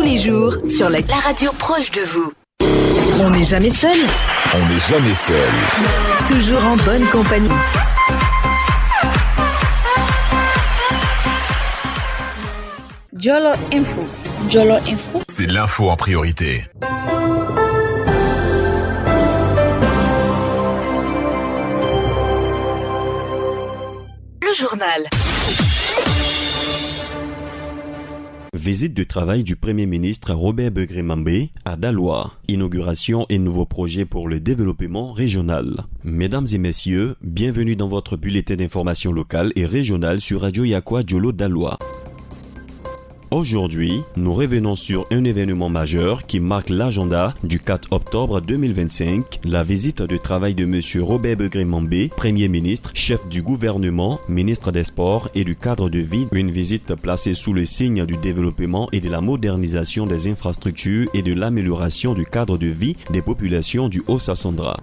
tous les jours sur la radio proche de vous. On n'est jamais seul. On n'est jamais seul. Toujours en bonne compagnie. Jolo Info. Jolo Info. C'est l'info en priorité. Le journal. Visite de travail du Premier ministre Robert Begré-Mambé à Daloa. Inauguration et nouveaux projets pour le développement régional. Mesdames et messieurs, bienvenue dans votre bulletin d'information locale et régionale sur Radio Yakwa Jolo Daloa. Aujourd'hui, nous revenons sur un événement majeur qui marque l'agenda du 4 octobre 2025, la visite de travail de M. Robert Begré-Mambé, Premier ministre, chef du gouvernement, ministre des Sports et du cadre de vie. Une visite placée sous le signe du développement et de la modernisation des infrastructures et de l'amélioration du cadre de vie des populations du Haut-Sassandra.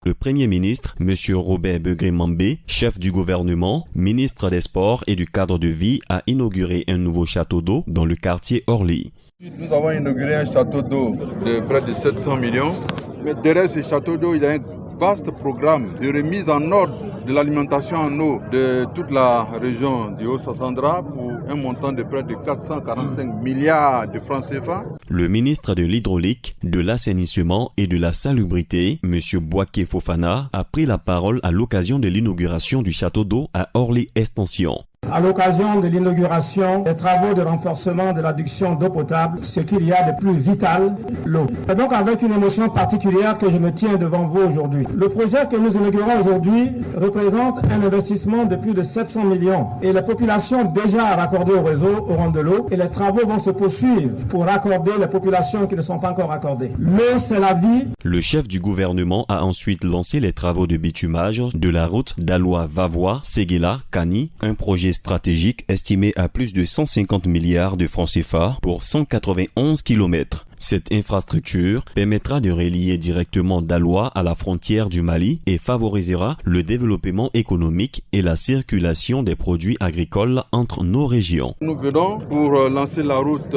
Le Premier ministre, M. Robert Begré-Mambé, chef du gouvernement, ministre des Sports et du cadre de vie, a inauguré un nouveau château d'eau dans le quartier Orly. Nous avons inauguré un château d'eau de près de 700 millions. Mais derrière ce château d'eau, il y a un vaste programme de remise en ordre de l'alimentation en eau de toute la région du Haut-Sassandra pour un montant de près de 445 milliards de francs CFA. Le ministre de l'Hydraulique, de l'Assainissement et de la Salubrité, M. Bouaké Fofana, a pris la parole à l'occasion de l'inauguration du château d'eau à Orly-Extension. À l'occasion de l'inauguration des travaux de renforcement de l'adduction d'eau potable, ce qu'il y a de plus vital, l'eau. C'est donc avec une émotion particulière que je me tiens devant vous aujourd'hui. Le projet que nous inaugurons aujourd'hui représente un investissement de plus de 700 millions et les populations déjà raccordées au réseau auront de l'eau et les travaux vont se poursuivre pour raccorder les populations qui ne sont pas encore raccordées. L'eau, c'est la vie. Le chef du gouvernement a ensuite lancé les travaux de bitumage de la route Daloa-Vavois-Séguéla-Kani, un projet stratégique estimé à plus de 150 milliards de francs CFA pour 191 km. Cette infrastructure permettra de relier directement Daloa à la frontière du Mali et favorisera le développement économique et la circulation des produits agricoles entre nos régions. Nous venons pour lancer la route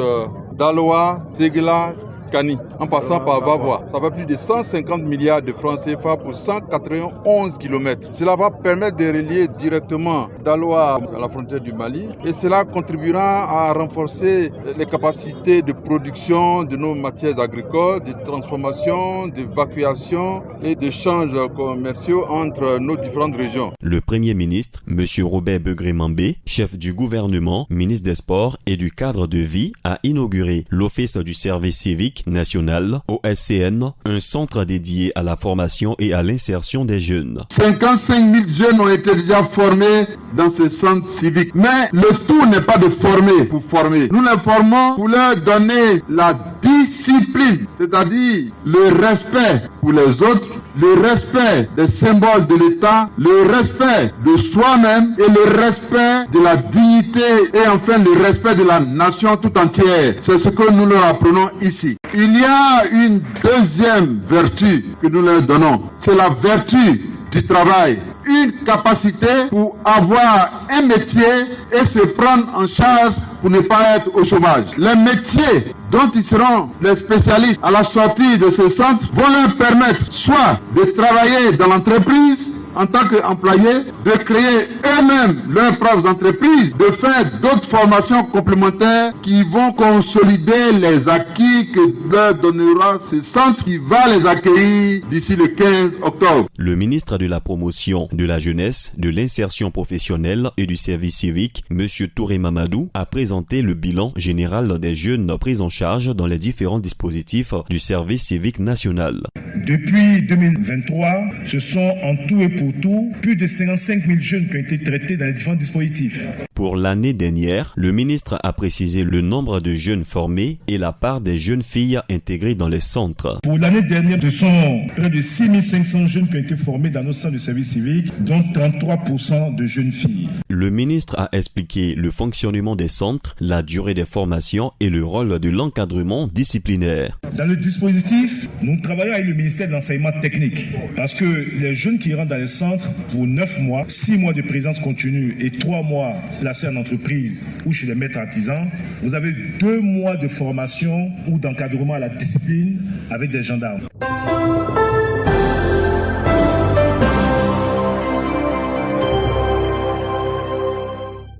Daloa-Séguéla Kani, en passant par Vavois. Ça va plus de 150 milliards de francs CFA pour 191 km. Cela va permettre de relier directement Daloa à la frontière du Mali et cela contribuera à renforcer les capacités de production de nos matières agricoles, de transformation, d'évacuation et d'échanges commerciaux entre nos différentes régions. Le Premier ministre, M. Robert Begré-Mambé, chef du gouvernement, ministre des Sports et du cadre de vie, a inauguré l'Office du service civique national, OSCN, un centre dédié à la formation et à l'insertion des jeunes. 55 000 jeunes ont été déjà formés dans ce centre civique. Mais le tout n'est pas de former pour former. Nous les formons pour leur donner la discipline, c'est-à-dire le respect pour les autres, le respect des symboles de l'État, le respect de soi-même et le respect de la dignité et enfin le respect de la nation tout entière. C'est ce que nous leur apprenons ici. Il y a une deuxième vertu que nous leur donnons, c'est la vertu du travail. Une capacité pour avoir un métier et se prendre en charge pour ne pas être au chômage. Les métiers dont ils seront les spécialistes à la sortie de ce centre vont leur permettre soit de travailler dans l'entreprise en tant qu'employés, de créer eux-mêmes leurs propres entreprises, de faire d'autres formations complémentaires qui vont consolider les acquis que leur donnera ce centre qui va les accueillir d'ici le 15 octobre. Le ministre de la Promotion, de la Jeunesse, de l'Insertion professionnelle et du Service civique, M. Touré Mamadou, a présenté le bilan général des jeunes pris en charge dans les différents dispositifs du Service civique national. Depuis 2023, ce sont en tout et pour tout, plus de 55 000 jeunes qui ont été traités dans les différents dispositifs. Pour l'année dernière, le ministre a précisé le nombre de jeunes formés et la part des jeunes filles intégrées dans les centres. Pour l'année dernière, ce sont près de 6 500 jeunes qui ont été formés dans nos centres de service civique, dont 33% de jeunes filles. Le ministre a expliqué le fonctionnement des centres, la durée des formations et le rôle de l'encadrement disciplinaire. Dans le dispositif, nous travaillons avec le ministère de l'enseignement technique parce que les jeunes qui rentrent dans les centre pour 9 mois, 6 mois de présence continue et 3 mois placés en entreprise ou chez les maîtres artisans. Vous avez 2 mois de formation ou d'encadrement à la discipline avec des gendarmes.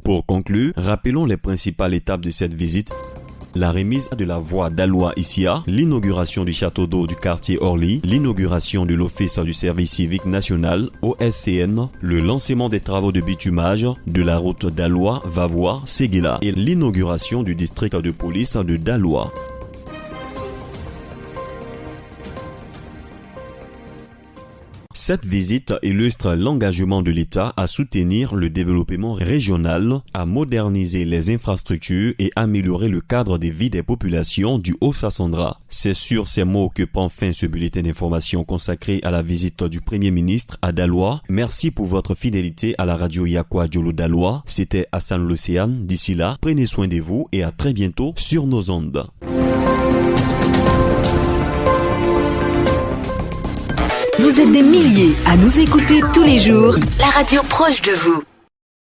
Pour conclure, rappelons les principales étapes de cette visite. La remise de la voie d'Aloa-Issia, l'inauguration du château d'eau du quartier Orly, l'inauguration de l'Office du service civique national, OSCN, le lancement des travaux de bitumage de la route d'Aloa-Vavois-Séguéla et l'inauguration du district de police de Daloa. Cette visite illustre l'engagement de l'État à soutenir le développement régional, à moderniser les infrastructures et améliorer le cadre de vie des populations du Haut-Sassandra. C'est sur ces mots que prend fin ce bulletin d'information consacré à la visite du Premier ministre à Daloa. Merci pour votre fidélité à la radio Yakwa Djolo Daloa. C'était Hassan l'Océane. D'ici là, prenez soin de vous et à très bientôt sur nos ondes. Vous êtes des milliers à nous écouter tous les jours. La radio proche de vous.